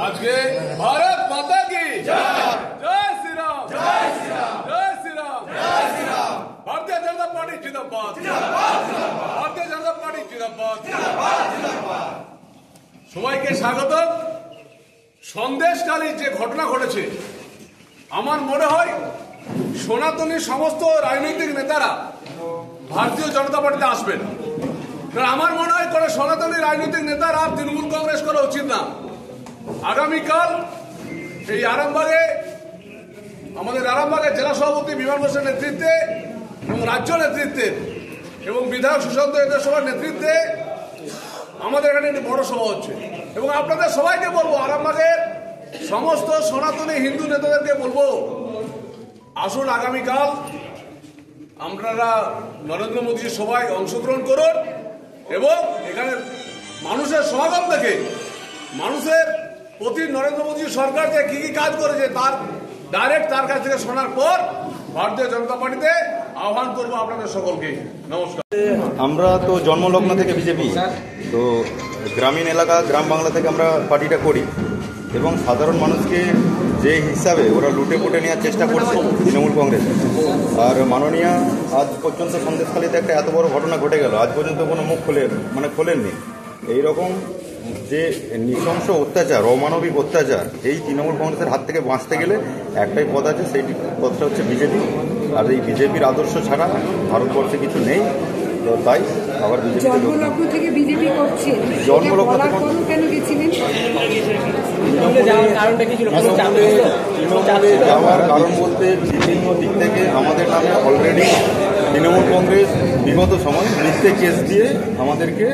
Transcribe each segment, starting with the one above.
আজকে ভারত মাতা কি জয়, জয় শ্রীরাম, জয় শ্রীরাম, জয় শ্রীরাম, জয় শ্রীরাম। ভারতীয় জনতা পার্টি জিন্দাবাদ, ভারতীয় জনতা পার্টি জিন্দাবাদ। সবাইকে স্বাগত। সন্দেশকালী যে ঘটনা ঘটেছে, আমার মনে হয় সনাতনী সমস্ত রাজনৈতিক নেতারা ভারতীয় জনতা পার্টিতে আসবেন। আমার মনে হয় করে সনাতনী রাজনৈতিক নেতারা তৃণমূল কংগ্রেস করা উচিত না। আগামীকাল এই আরামবাগে আমাদের আরামবাগের জেলা সভাপতি বিমান বসুর নেতৃত্বে এবং রাজ্য নেতৃত্বে এবং বিধায়ক সুশান্ত সভার নেতৃত্বে আমাদের এখানে একটি বড় সভা হচ্ছে এবং আপনাদের সবাইকে বলবো, আরামবাগের সমস্ত সনাতনী হিন্দু নেতাদেরকে বলবো, আসুন আগামীকাল আপনারা নরেন্দ্র মোদীর সভায় অংশগ্রহণ করুন এবং এখানে মানুষের সমাগম দেখে মানুষের প্রতি নরেন্দ্র মোদী সরকার যে কি কি কাজ করেছে তার ডাইরেক্ট তার কাছ থেকে শোনার পর ভারতীয় জনতা পার্টিতে আহ্বান করবো আপনাদের সকলকে। নমস্কার। আমরা তো জন্মলগ্ন থেকে বিজেপি, তো গ্রামীণ এলাকা গ্রাম বাংলা থেকে আমরা পার্টিটা করি এবং সাধারণ মানুষকে যে হিসাবে ওরা লুটে পুটে নেওয়ার চেষ্টা করছে তৃণমূল কংগ্রেস। আর মাননীয়া আজ পর্যন্ত সন্দেশখালীতে একটা এত বড় ঘটনা ঘটে গেল, আজ পর্যন্ত কোনো মুখ খোলেননি। এইরকম যে নৃশংস অত্যাচার, অমানবিক অত্যাচার, এই তৃণমূল কংগ্রেসের হাত থেকে বাঁচতে গেলে একটাই পথ আছে, সেই পথটা হচ্ছে বিজেপি। আর এই বিজেপির আদর্শ ছাড়া ভারতবর্ষে কিছু নেই। তো তাই আবার জন্মলগ্ন থেকে বিজেপি করছে, জন্মলগ্ন কেন গেছিলেন? যাওয়ার কারণ বলতে বিভিন্ন দিক থেকে আমাদের নামে অলরেডি তৃণমূল কংগ্রেস বিগত সময় মিথ্যে কেস দিয়ে আমাদেরকে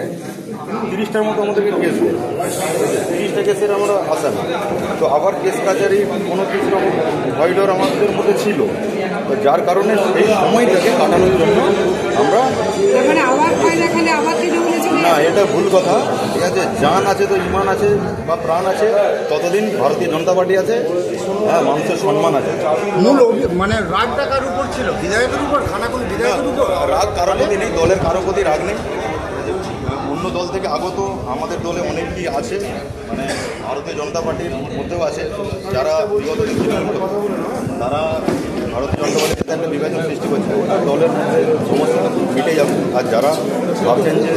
30টার মতো আমাদেরকে কেস দেয়। 30টা কেসের আমরা আসামি, তো আবার কেস কাজারি কোনো কিছু ভয়ডর আমাদের মধ্যে ছিল। তো যার কারণে সেই সময়টাকে কাটানোর জন্য আমরা না, এটা ভুল কথা। ঠিক আছে, জান আছে তো ইমান আছে বা প্রাণ আছে, ততদিন ভারতীয় জনতা পার্টি আছে। হ্যাঁ, মানুষের সম্মান আছে। মূল মানে রাগটা কার উপর ছিল? বিধায়কের উপর, খানাকুল বিধায়কের উপর? রাগ কারো প্রতি নেই, দলের কারো প্রতি রাগ নেই। অন্য দল থেকে আগত আমাদের দলে অনেকেই আছে, মানে ভারতীয় জনতা পার্টির মধ্যেও আছে যারা বিগত তারা ভারতীয় জনতা পার্টির একটা বিভাজন সৃষ্টি করছে। দলের মধ্যে সমস্যা মিটে যাবে। আর যারা ভাবছেন যে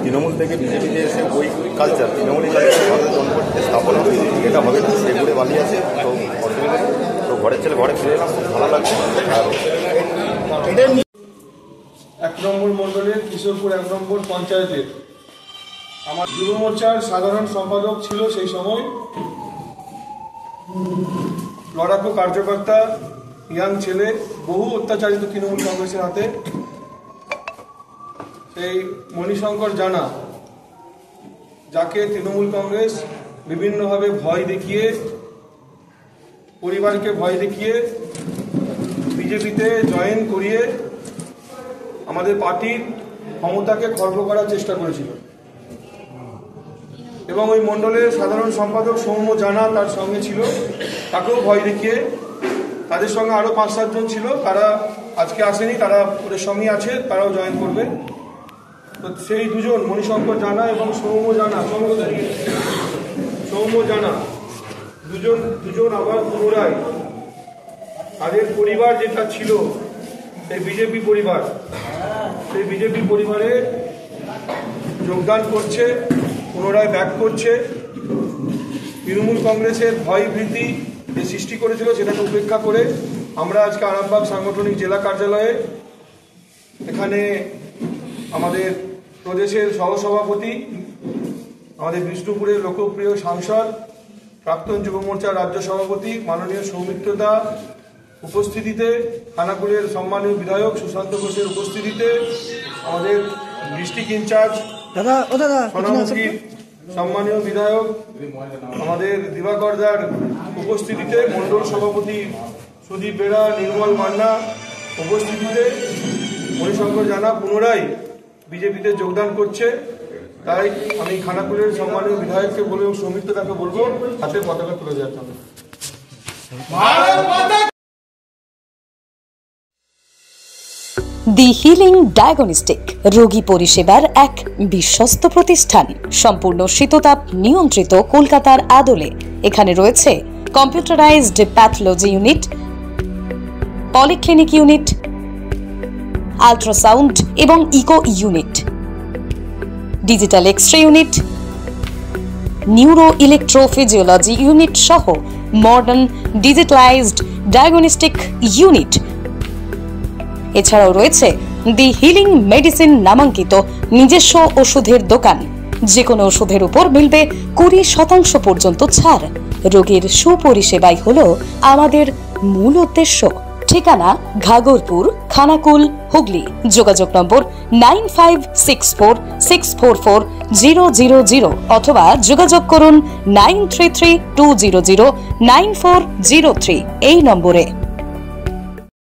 তৃণমূল থেকে বিজেপিতে এসে ওই কালচার, তৃণমূলী কালচার ভারতীয় জনতা পার্টিতে স্থাপন হবে, এটা হবে না। সেগুলো বালিয়ে আছে, তো অসুবিধা নেই। তো ঘরের ছেলে ঘরে ফিরে এলাম, খুব ভালো লাগছে। আর 1 নম্বর মণ্ডলের কিশোরপুর 1 নম্বর পঞ্চায়েতের আমার যুব মোর্চার সাধারণ সম্পাদক ছিল সেই সময়। লড়াকু কার্যকর্তা, ইয়াং ছেলে, বহু অত্যাচারিত তৃণমূল কংগ্রেসের হাতে। সেই মণিশঙ্কর জানা, যাকে তৃণমূল কংগ্রেস বিভিন্নভাবে ভয় দেখিয়ে, পরিবারকে ভয় দেখিয়ে বিজেপিতে জয়েন করিয়ে আমাদের পার্টির ক্ষমতাকে খর্ব করার চেষ্টা করেছিল এবং ওই মণ্ডলের সাধারণ সম্পাদক সৌম্য জানা তার সঙ্গে ছিল। তাকেও ভয় দেখিয়ে, তাদের সঙ্গে আরও 5-7 জন ছিল, তারা আজকে আসেনি, তারা ওদের সঙ্গে আছে, তারাও জয়েন করবে। তো সেই দুজন, মণিশঙ্কর জানা এবং সৌম্য জানা দুজন আবার পুনরায় তাদের পরিবার যেটা ছিল এই বিজেপি পরিবার, সেই বিজেপি পরিবারে যোগদান করছে, পুনরায় ব্যাক করছে। তৃণমূল কংগ্রেসের ভয় ভীতি যে সৃষ্টি করেছিল সেটাকে উপেক্ষা করে আমরা আজকে আরামবাগ সাংগঠনিক জেলা কার্যালয়ে এখানে আমাদের প্রদেশের সহসভাপতি, আমাদের বিষ্ণুপুরের লোকপ্রিয় সাংসদ, প্রাক্তন যুব মোর্চার রাজ্য সভাপতি মাননীয় সৌমিত্র দা উপস্থিতিতে, খানাকুলের সম্মানীয় বিধায়ক সুশান্ত ঘোষের উপস্থিতিতে, আমাদের ডিস্ট্রিক্ট ইনচার্জ সোনামুখীর সম্মানীয় বিধায়ক আমাদের দিবাকর দার উপস্থিতিতে, মণ্ডল সভাপতি সুদীপ বেরা, নির্মল মান্না উপস্থিতিতে মণিশঙ্কর জানা পুনরায় বিজেপিতে যোগদান করছে। তাই আমি খানাকুলের সম্মানীয় বিধায়ককে বলবো, সৌমিত্র দাকে বলবো হাতে পতাকা তুলে যেতে হবে। দি হিলিং ডায়াগনস্টিক রোগী পরিষেবার এক বিশ্বস্ত প্রতিষ্ঠান, সম্পূর্ণ শীততাপ নিয়ন্ত্রিত কলকাতার আদলে। এখানে রয়েছে computerized pathology unit, polyclinic unit, ultrasound এবং echo unit, digital X-ray unit, neuro electrophysiology unit সহ মডার্ন ডিজিটালাইজড ডায়াগনস্টিক ইউনিট। এছাড়াও রয়েছে দি হিলিং মেডিসিন নামাঙ্কিত নিজস্ব ওষুধের দোকান। যে কোনো ওষুধের উপর মিলবে 20% পর্যন্ত ছাড়। রোগীর সুপরিষেবাই হলো আমাদের মূল উদ্দেশ্য। ঠিকানা ঘাগরপুর, খানাকুল, হুগলি। যোগাযোগ নম্বর 9564644000 অথবা যোগাযোগ করুন 9332009403 এই নম্বরে।